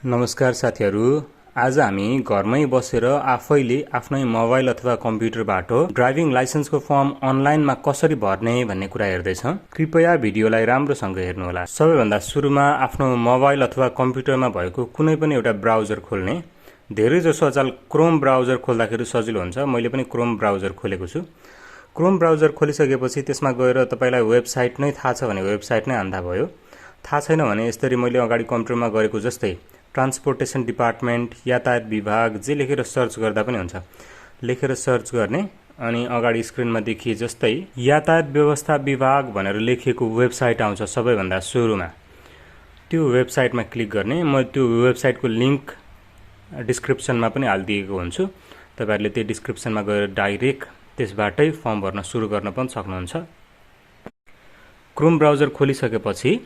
नमस्कार साथीहरु, आज हामी घरमै बसेर आफैले आफ्नै मोबाइल अथवा कम्प्युटरबाट ड्राइभिङ लाइसेन्सको फर्म अनलाइनमा कसरी भर्ने भन्ने कुरा हेर्दैछौं। कृपया भिडियोलाई राम्रोसँग हेर्नुहोला। सबैभन्दा सुरुमा आफ्नो मोबाइल अथवा कम्प्युटरमा भएको कुनै पनि एउटा ब्राउजर खोल्ने। धेरै जसो अचेल क्रोम ब्राउजर खोल्दाखेरि सजिलो हुन्छ। मैले पनि क्रोम ब्राउजर खोलेको छु। क्रोम ब्राउजर खोलिसकेपछि त्यसमा गएर तपाईलाई वेबसाइट नै थाहा छ भने वेबसाइट नै हान्दा भयो। थाहा छैन भने यसरी मैले अगाडि कम्प्युटरमा गरेको जस्तै ट्रान्सपोर्टेसन डिपार्टमेन्ट, यातायात विभाग जे लेखेर सर्च गर्दा पनि हुन्छ। लेखेर सर्च गर्ने अनि अगाडि स्क्रिनमा देखिए जस्तै यातायात व्यवस्था विभाग भनेर लेखिएको वेबसाइट आउँछ सबैभन्दा सुरुमा। त्यो वेबसाइटमा क्लिक गर्ने। म त्यो वेबसाइटको लिंक डिस्क्रिप्सनमा पनि हालिदिएको हुन्छु। तपाईहरुले त्यो डिस्क्रिप्सनमा गएर डाइरेक्ट त्यसबाटै फर्म भर्न सुरु गर्न पनि सक्नुहुन्छ। क्रोम ब्राउजर खोलिसकेपछि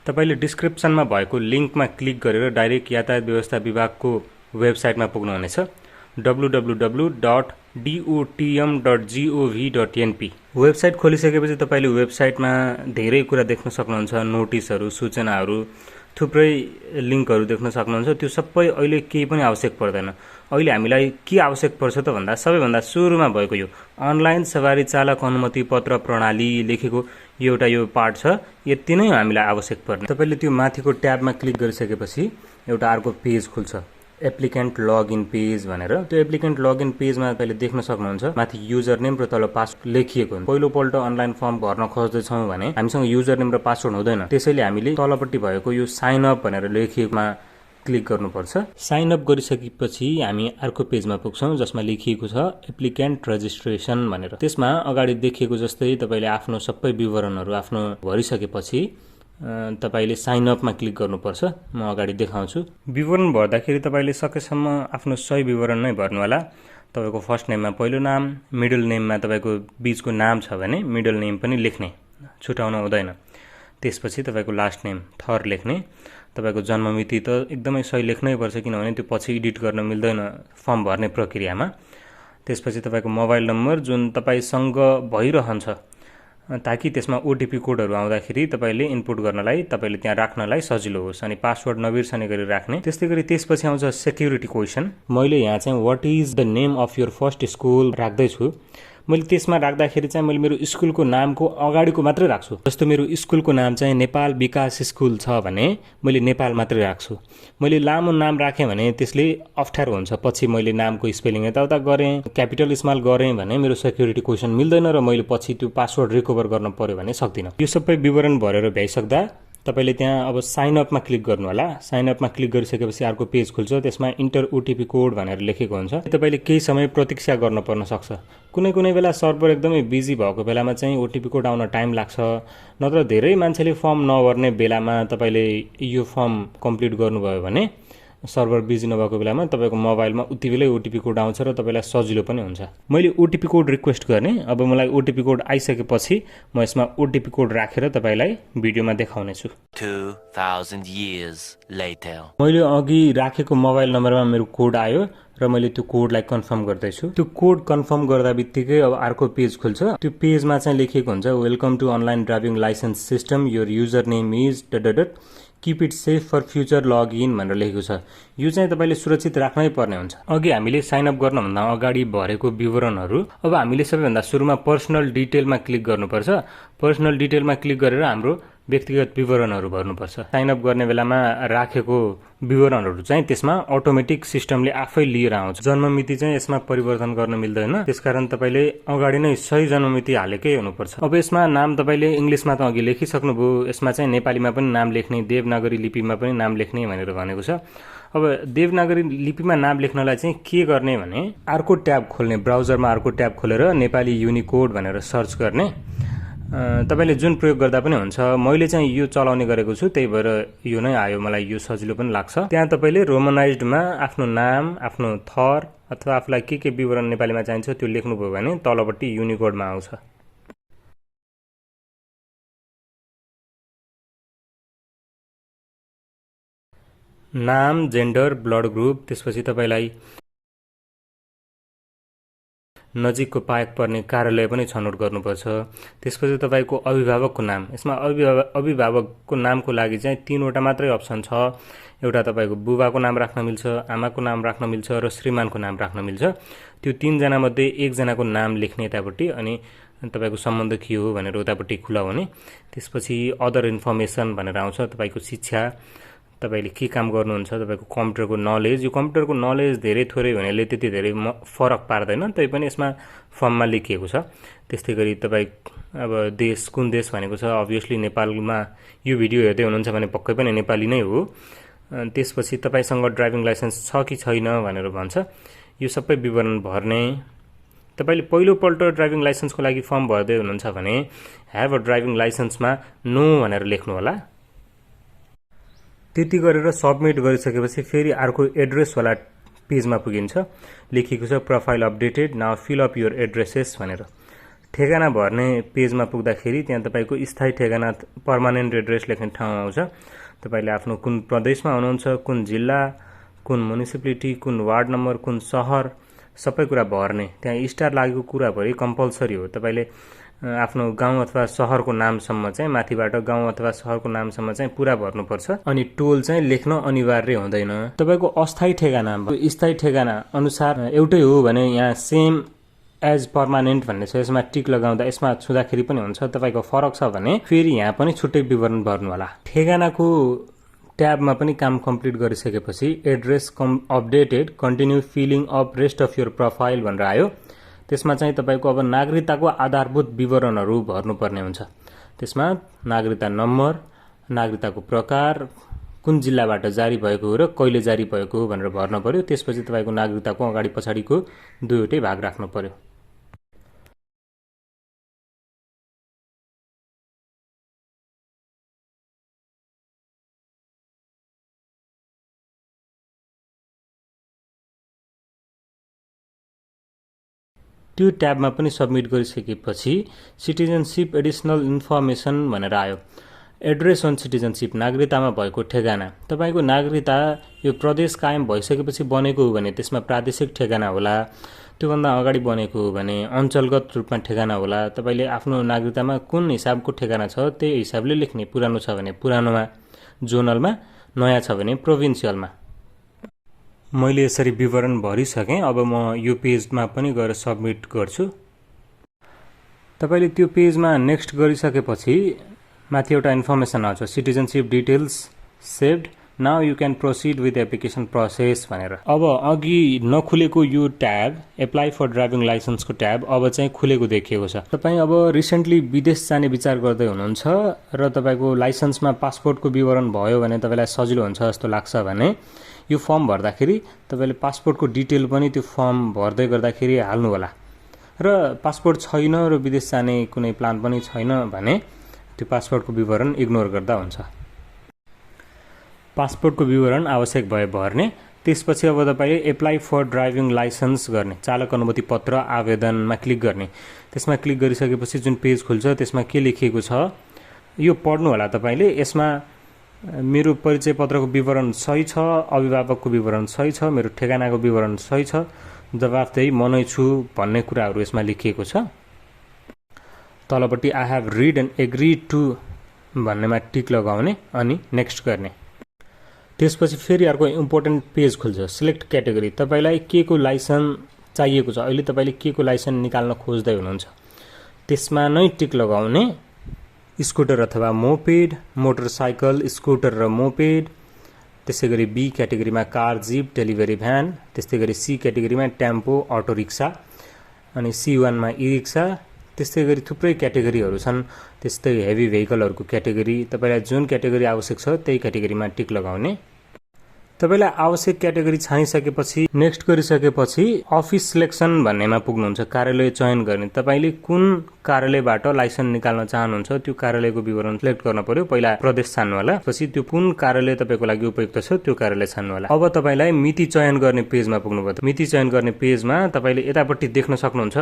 तपाईले डिस्क्रिप्सनमा भएको लिंकमा क्लिक गरेर डाइरेक्ट यातायात व्यवस्था विभागको वेबसाइटमा पुग्नुहुनेछ। www.dotm.gov.np वेबसाइट खोलिसकेपछि तपाईले वेबसाइटमा धेरै कुरा देख्न सक्नुहुन्छ। नोटिसहरु, सूचनाहरु, थुप्रै लिंकहरु देख्न सक्नुहुन्छ। त्यो सबै अहिले केही पनि आवश्यक पर्दैन। अहिले हामीलाई के आवश्यक पर्छ त भन्दा सबैभन्दा सुरुमा भएको यो अनलाइन सवारी चालक अनुमति पत्र प्रणाली लेखेको एउटा यो पार्ट छ। यति नै हामीलाई आवश्यक पर्ने। तपाईले त्यो माथिको ट्याबमा क्लिक गरिसकेपछि एउटा अर्को पेज खुल्छ, एप्लिकेन्ट लगइन पेज भनेर। त्यो एप्लिकेन्ट लगइन पेजमा तपाईले देख्न सक्नुहुन्छ माथि युजर नेम र तल पासवर्ड लेखिएको हुन्छ। पहिलो पल्ट अनलाइन फर्म भर्न खोज्दै छौं भने हामीसँग युजर नेम र पासवर्ड हुँदैन। त्यसैले हामीले तलपट्टि भएको यो साइन अप भनेर लेखिएकोमा क्लिक गर्नुपर्छ। साइन अप गरिसकेपछि हामी अर्को पेजमा पुग्छौं जसमा लेखिएको छ एप्लिकेन्ट रजिस्ट्रेसन भनेर। त्यसमा अगाडि देखिएको जस्तै तपाईले आफ्नो सबै विवरणहरु आफ्नो भरिसकेपछि तपाईले साइन अपमा क्लिक गर्नुपर्छ। म अगाडि देखाउँछु। विवरण भर्दाखेरि तपाईले सकेसम्म आफ्नो सही विवरण नै भर्नु होला। तपाईको फर्स्ट नेममा पहिलो नाम, मिडल नेममा तपाईको बीचको नाम छ भने मिडल नेम पनि लेख्ने, छुटाउन हुँदैन। त्यसपछि तपाईको लास्ट नेम थर लेख्ने। तपाईको जन्ममिति त एकदमै सही लेख्नै पर्छ किनभने त्यो पछि एडिट गर्न मिल्दैन फर्म भर्ने प्रक्रियामा। त्यसपछि तपाईको मोबाइल नम्बर जुन तपाईसँग भइरहन्छ ताकि त्यसमा ओटीपी कोडहरु आउँदाखेरि तपाईले इनपुट गर्नलाई तपाईले त्यहाँ राख्नलाई सजिलो होस् अनि पासवर्ड नबिर्सने गरी राख्ने। त्यस्तैगरी त्यसपछि आउँछ सेक्युरिटी क्वेशन। मैले यहाँ चाहिँ what is the name of your first school राख्दै छु। मैले त्यसमा राख्दाखेरि चाहिँ मैले मेरो स्कुलको नामको अगाडिको मात्रै राख्छु। जस्तो मेरो स्कुलको नाम चाहिँ नेपाल विकास स्कुल छ भने मैले नेपाल मात्रै राख्छु। मैले लामो नाम राखे भने त्यसले अप्ठ्यारो हुन्छ। पछि मैले नामको स्पेलिङ यताउता गरे, क्यापिटल स्मल गरे भने मेरो सेक्युरिटी क्वेशन मिल्दैन र मैले पछि त्यो पासवर्ड रिकभर गर्न पर्यो भने सक्दिन। यो सबै विवरण भरेर भ्याइसक्दा तपाईले त्यहाँ अब साइन अपमा क्लिक गर्नु होला। साइन अपमा क्लिक गरिसकेपछि अर्को पेज खुल्छ। त्यसमा इन्टर ओटीपी कोड भनेर लेखेको हुन्छ। तपाईले केही समय प्रतीक्षा गर्न पर्न सक्छ। कुनै बेला सर्भर एकदमै बिजी भएको बेलामा चाहिँ ओटीपी कोड आउन टाइम लाग्छ। नत्र धेरै मान्छेले फर्म नभर्ने बेलामा तपाईले यो फर्म कम्प्लिट गर्नुभयो भने सर्भर बिजी नभएको बेलामा तपाईको मोबाइलमा उतिबेलै ओटीपी कोड आउँछ र तपाईलाई सजिलो पनि हुन्छ। मैले ओटीपी कोड रिक्वेस्ट गर्ने। अब मलाई ओटीपी कोड आइसकेपछि म यसमा ओटीपी कोड राखेर तपाईलाई भिडियोमा देखाउने छु। 2000 years later मैले अघि राखेको मोबाइल नम्बरमा मेरो कोड आयो र मैले त्यो कोडलाई कन्फर्म गर्दै छु। त्यो कोड कन्फर्म गर्दाबित्तिकै अब अर्को पेज खुल्छ। त्यो पेजमा चाहिँ लेखेको हुन्छ welcome to online driving licence system, your user name is dot keep it safe for future login भनेर लेखेको छ। यो चाहिँ तपाईले सुरक्षित राख्नै पर्ने हुन्छ। अघि हामीले साइन अप गर्नुभन्दा अगाडि भरेको विवरणहरु अब हामीले सबैभन्दा सुरुमा पर्सनल डिटेलमा क्लिक गर्नुपर्छ। पर्सनल डिटेलमा क्लिक गरेर हाम्रो व्यक्तिगत विवरणहरु भर्नुपर्छ। साइन अप गर्ने बेलामा राखेको विवरणहरु चाहिँ त्यसमा अटोमेटिक सिस्टमले आफै लिएर आउँछ। जन्ममिति चाहिँ यसमा परिवर्तन गर्न मिल्दैन। त्यसकारण तपाईले अगाडि नै सही जन्ममिति हालेकै हुनुपर्छ। अब यसमा नाम तपाईले इंग्लिशमा त अघि लेखिसक्नुभयो। यसमा चाहिँ नेपालीमा पनि नाम लेख्ने, देवनागरी लिपिमा पनि नाम लेख्ने भनेर भनेको छ। अब देवनागरी लिपिमा नाम लेख्नलाई चाहिँ के गर्ने भने अर्को ट्याब खोल्ने। ब्राउजरमा अर्को ट्याब खोलेर नेपाली युनिकोड भनेर सर्च गर्ने। तपाईले जुन प्रयोग गर्दा पनि हुन्छ। मैले चाहिँ यो चलाउने गरेको छु त्यही भएर यो नै आयो। मलाई यो सजिलो पनि लाग्छ। त्यहाँ तपाईले रोमनाइज्डमा आफ्नो नाम, आफ्नो थर अथवा आफुलाई के विवरण नेपालीमा चाहिन्छ त्यो लेख्नुभयो भने तलपट्टि युनिकोडमा आउँछ। नाम, जेन्डर, ब्लड ग्रुप, त्यसपछि तपाईलाई नजिकको पाएक पर्ने कार्यालय पनि छनौट गर्नुपर्छ। त्यसपछि तपाईको अभिभावकको नाम, यसमा अभिभावकको नामको लागि चाहिँ 3वटा मात्रै अप्सन छ। एउटा तपाईको बुबाको नाम राख्न मिल्छ, आमाको नाम राख्न मिल्छ र श्रीमानको नाम राख्न मिल्छ। त्यो 3 जना मध्ये 1 जनाको नाम लेख्ने यतापट्टि अनि तपाईको सम्बन्ध के हो भनेर उतापट्टि खुलाउने। त्यसपछि अदर इन्फर्मेसन भनेर आउँछ, तपाईको शिक्षा, तपाईले के काम गर्नुहुन्छ, तपाईको कम्प्युटरको नलेज। यो कम्प्युटरको नलेज धेरै थोरै हुनेले त्यति धेरै फरक पार्दैन, तैपनि यसमा फर्ममा लेखिएको छ। त्यस्तै गरी तपाई अब देश कुन देश भनेको छ, अभियसली नेपालमा यो भिडियो हेर्दै हुनुहुन्छ भने पक्कै पनि नेपाली नै हो। त्यसपछि तपाईसँग ड्राइभिङ लाइसेन्स छ कि छैन भनेर भन्छ। यो सबै विवरण भर्ने। तपाईले पहिलोपल्ट ड्राइभिङ लाइसेन्सको लागि फर्म भर्दै हुनुहुन्छ भने ह्याभ अ ड्राइभिङ लाइसेन्समा नो भनेर लेख्नु होला। त्यति गरेर सबमिट गरिसकेपछि फेरि अर्को एड्रेस वाला पेजमा पुगिन्छ। लेखिएको छ profile updated, now fill up your addresses भनेर। ठेगाना भर्ने पेजमा पुग्दाखेरि त्यहाँ तपाईको स्थायी ठेगाना, पर्मानेन्ट एड्रेस लेख्ने ठाउँ आउँछ। तपाईले आफ्नो कुन प्रदेशमा हुनुहुन्छ, कुन जिल्ला, कुन म्युनिसिपालिटी, कुन वार्ड नम्बर, कुन शहर, सबै कुरा भर्ने। त्यहाँ स्टार लागेको कुरा भरि कम्पलसरी हो। तपाईले आफ्नो गाउँ अथवा शहरको नामसम्म चाहिँ माथिबाट गाउँ अथवा शहरको नामसम्म चाहिँ पुरा भर्नुपर्छ। अनि टोल चाहिँ लेख्न अनिवार्य हुँदैन। तपाईको अस्थायी ठेगाना स्थायी ठेगाना अनुसार एउटै हो भने यहाँ सेम एज पर्मानेन्ट भन्ने छ, यसमा टिक लगाउँदा यसमा छुँदाखेरि पनि हुन्छ। तपाईको फरक छ भने फेरि यहाँ पनि छुट्टै विवरण भर्नु होला। ठेगानाको ट्याबमा पनि काम कम्प्लिट गरिसकेपछि address updated, continue feeling up rest of your profile भनेर आयो। त्यसमा चाहिँ तपाईको अब नागरिकताको आधारभूत विवरणहरू भर्नुपर्ने हुन्छ। त्यसमा नागरिकता नम्बर, नागरिकताको प्रकार, कुन जिल्लाबाट जारी भएको हो र कहिले जारी भएको हो भनेर भर्न पर्यो। त्यसपछि तपाईको नागरिकताको अगाडि पछाडिको दुईवटै भाग राख्नु पर्यो। त्यो ट्याबमा पनि सबमिट गरिसकेपछि सिटिजनशिप एडिसनल इन्फर्मेसन भनेर आयो। एड्रेस अन सिटिजनशिप, नागरिकतामा भएको ठेगाना। तपाईको नागरिकता यो प्रदेश कायम भइसकेपछि बनेको हो भने त्यसमा प्रादेशिक ठेगाना होला। त्योभन्दा अगाडि बनेको हो भने अञ्चलगत रूपमा ठेगाना होला। तपाईले आफ्नो नागरिकतामा कुन हिसाबको ठेगाना छ त्यही हिसाबले लेख्ने। पुरानो छ भने पुरानोमा, जोनलमा, नयाँ छ भने प्रोभिन्सियलमा। मैले यसरी विवरण भरिसकेँ। अब म यो पेजमा पनि गएर सबमिट गर्छु। तपाईले त्यो पेजमा नेक्स्ट गरिसकेपछि माथि एउटा इन्फर्मेसन आउँछ, citizenship details saved, now you can processed with application process भनेर। अब अघि नखुलेको यो ट्याब, एप्लाई फर ड्राइभिङ लाइसेन्सको ट्याब अब चाहिँ खुलेको देखिएको छ। तपाईँ अब रिसेन्टली विदेश जाने विचार गर्दै हुनुहुन्छ र तपाईँको लाइसेन्समा पासपोर्टको विवरण भयो भने तपाईँलाई सजिलो हुन्छ जस्तो लाग्छ भने यो फर्म भर्दाखेरि तपाईँले पासपोर्टको डिटेल पनि त्यो फर्म भर्दै गर्दाखेरि हाल्नु होला। र पासपोर्ट छैन र विदेश जाने कुनै प्लान पनि छैन भने त्यो पासपोर्टको विवरण इग्नोर गर्दा हुन्छ। पासपोर्टको विवरण आवश्यक भए भर्ने। त्यसपछि अब तपाईले एप्लाई फर ड्राइभिङ लाइसेन्स गर्ने, चालक अनुमति पत्र आवेदनमा क्लिक गर्ने। त्यसमा क्लिक गरिसकेपछि जुन पेज खुल्छ त्यसमा के लेखिएको छ यो पढ्नु होला तपाईले। यसमा मेरो परिचय पत्रको विवरण सही छ, अभिभावकको विवरण सही छ, मेरो ठेगानाको विवरण सही छ, जवाफदेही म नै छु भन्ने कुराहरू यसमा लेखिएको छ। तलपट्टि I have read and agreed to भन्नेमा टिक लगाउने अनि नेक्स्ट गर्ने। त्यसपछि फेरि अर्को इम्पोर्टेन्ट पेज खुल्छ, सिलेक्ट क्याटेगोरी। तपाईलाई के को लाइसेन्स चाहिएको छ, अहिले तपाईले के को लाइसेन्स निकाल्न खोज्दै हुनुहुन्छ त्यसमा नै टिक लगाउने। स्कुटर अथवा मोपेड, मोटरसाइकल, स्कुटर र मोपेड। त्यसै गरी बी क्याटेगोरीमा कार, जिप, डेलिभरी भ्यान। त्यस्तै गरी सी क्याटेगोरीमा टेम्पो, अटो रिक्सा। अनि C1मा ई रिक्सा। त्यस्तै गरी थुप्रै क्याटेगोरीहरू छन्। त्यस्तै हेभी भेहिकलहरूको क्याटेगोरी। तपाईलाई जुन क्याटेगोरी आवश्यक छ त्यही क्याटेगोरीमा टिक लगाउने। तपाईलाई आवश्यक क्याटेगोरी छानिसकेपछि नेक्स्ट गरिसकेपछि अफिस सिलेक्सन भन्नेमा पुग्नुहुन्छ, कार्यालय चयन गर्ने। तपाईले कुन कार्यालयबाट लाइसेन्स निकाल्न चाहनुहुन्छ त्यो कार्यालयको विवरण सिलेक्ट गर्न पर्यो। पहिला प्रदेश छान्नु होला, पछि त्यो कुन कार्यालय तपाईको लागि उपयुक्त छ त्यो कार्यालय छान्नु होला। अब तपाईलाई मिति चयन गर्ने पेजमा पुग्नुभयो। मिति चयन गर्ने पेजमा तपाईले यतापट्टि देख्न सक्नुहुन्छ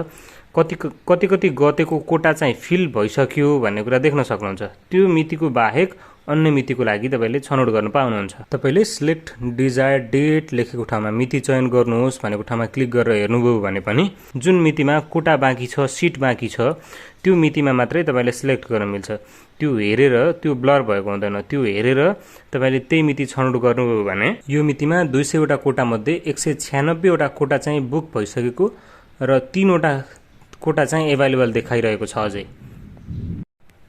कति गतेको कोटा चाहिँ फिल भइसक्यो भन्ने कुरा देख्न सक्नुहुन्छ। त्यो मितिको बाहेक अन्य मितिको लागि तपाईले छनौट गर्न पाउनुहुन्छ। तपाईले सिलेक्ट डिजायर्ड डेट लेखेको ठाउँमा मिति चयन गर्नुहोस् भनेको ठाउँमा क्लिक गरेर हेर्नुभयो भने पनि जुन मितिमा कोटा बाँकी छ, सिट बाँकी छ, त्यो मितिमा मात्रै तपाईले सिलेक्ट गर्न मिल्छ। त्यो हेरेर त्यो ब्लर भएको हुँदैन। त्यो हेरेर तपाईले त्यही मिति छनौट गर्नुभयो भने यो मितिमा 200 वटा कोटा मध्ये 196 वटा कोटा चाहिँ बुक भइसकेको र 3 वटा कोटा चाहिँ एभाइलेबल देखाइरहेको छ। अझै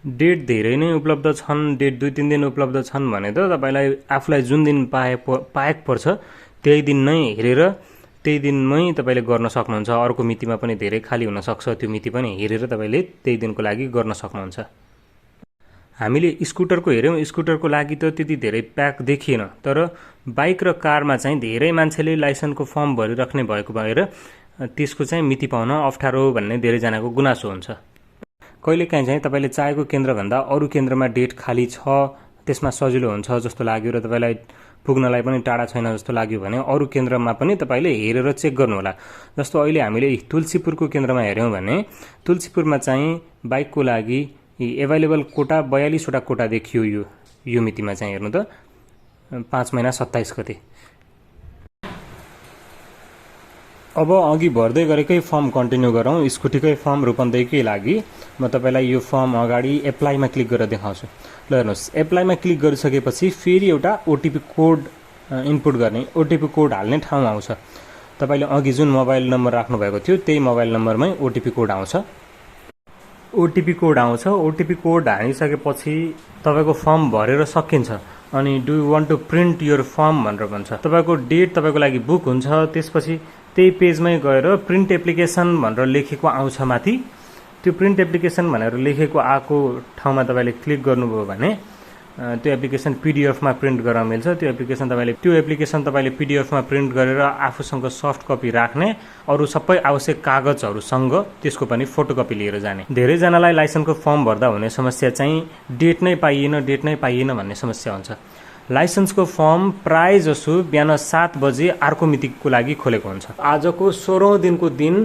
डेट धेरै नै उपलब्ध छन्, डेट 2-3 दिन उपलब्ध छन् भने त तपाईलाई आफुलाई जुन दिन पाएको पर्छ त्यही दिन नै हेरेर त्यही दिनमै तपाईले गर्न सक्नुहुन्छ। अर्को मितिमा पनि धेरै खाली हुन सक्छ, त्यो मिति पनि हेरेर तपाईले त्यही दिनको लागि गर्न सक्नुहुन्छ। हामीले स्कुटरको हेर्यौं, स्कुटरको लागि त त्यति धेरै प्याक देखिएन, तर बाइक र कारमा चाहिँ धेरै मान्छेले लाइसेन्सको फर्म भरिराख्ने भएको भएर त्यसको चाहिँ मिति पाउन अप्ठ्यारो भन्ने धेरै जनाको गुनासो हुन्छ। कहिलेकाहीँ चाहिँ तपाईले चाहेको केन्द्रभन्दा अरू केन्द्रमा डेट खाली छ, त्यसमा सजिलो हुन्छ जस्तो लाग्यो र तपाईलाई पुग्नलाई पनि टाढा छैन जस्तो लाग्यो भने अरू केन्द्रमा पनि तपाईले हेरेर चेक गर्नु होला। जस्तो अहिले हामीले तुलसीपुरको केन्द्रमा हेर्यौं भने तुलसीपुरमा चाहिँ बाइकको लागि एभाइलेबल कोटा 42 वटा कोटा देखियो। यो मितिमा चाहिँ हेर्नु त 5 महिना 27 गते। अब अघि भर्दै गरेकै फर्म कन्टिन्यू गरौँ। स्कुटीकै फर्म रूपन्देहीकै लागि म तपाईलाई यो फर्म अगाडि एप्लाईमा क्लिक गरेर देखाउँछु। ल हेर्नुहोस्, एप्लाईमा क्लिक गरिसकेपछि फेरि एउटा ओटिपी कोड इनपुट गर्ने, ओटिपी कोड हाल्ने ठाउँ आउँछ। तपाईले अघि जुन मोबाइल नम्बर राख्नु भएको थियो त्यही मोबाइल नम्बरमै ओटिपी कोड आउँछ। ओटिपी कोड आउँछ। ओटिपी कोड हालिसकेपछि तपाईको फर्म भरेर सकिन्छ। अनि do you want to print your form भनेर भन्छ। तपाईको डेट तपाईको लागि बुक हुन्छ। त्यसपछि त्यही पेजमै गएर प्रिन्ट एप्लिकेसन भनेर लेखेको आउँछ माथि। त्यो प्रिन्ट एप्लिकेसन भनेर लेखेको आएको ठाउँमा तपाईले क्लिक गर्नुभयो भने त्यो एप्लिकेसन पीडीएफमा प्रिन्ट गर्न मिल्छ। त्यो एप्लिकेसन तपाईले पीडीएफमा प्रिन्ट गरेर आफूसँग सफ्ट कपी राख्ने, अरू सबै आवश्यक कागजहरुसँग त्यसको पनि फोटोकपी लिएर जाने। धेरै जनालाई लाइसेन्सको फर्म भर्दा हुने समस्या चाहिँ डेट नै पाइएन भन्ने समस्या हुन्छ। लाइसेन्सको फर्म प्राय जसो बिहान 7 बजे अर्को मितिको लागि खोलेको हुन्छ। आजको 16औं दिनको दिन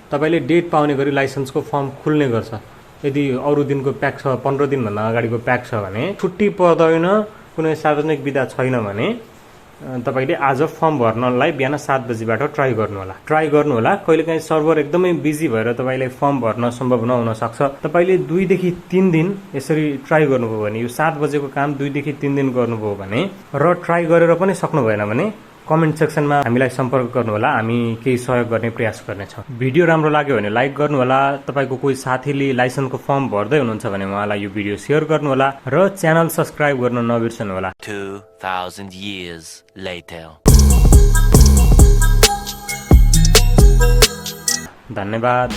तपाईले डेट पाउने गरी लाइसेन्सको फर्म खुल्ने गर्छ। यदि अरू दिनको प्याक छ, 15 दिनभन्दा अगाडिको प्याक छ भने, छुट्टी पर्दैन, कुनै सार्वजनिक बिदा छैन भने तपाईले आज फर्म भर्नलाई बिहान 7 बजेबाट ट्राई गर्नु होला। कहिलेकाहीँ सर्भर एकदमै बिजी भएर तपाईलाई फर्म भर्न सम्भव नहुन सक्छ। तपाईले 2 देखि 3 दिन यसरी ट्राई गर्नुभयो भने, यो 7 बजेको काम 2 देखि 3 दिन गर्नुभयो भने र ट्राई गरेर पनि सक्नु भएन भने कमेन्ट सेक्सनमा हामीलाई सम्पर्क गर्नु होला। हामी केही सहयोग गर्ने प्रयास गर्नेछौँ। भिडियो राम्रो लाग्यो भने लाइक गर्नु होला। तपाईको कोही साथीले लाइसेन्सको फर्म भर्दै हुनुहुन्छ भने उहाँलाई यो भिडियो शेयर गर्नु होला र च्यानल सब्स्क्राइब गर्न नबिर्सनु होला। 2000 years later. धन्यवाद।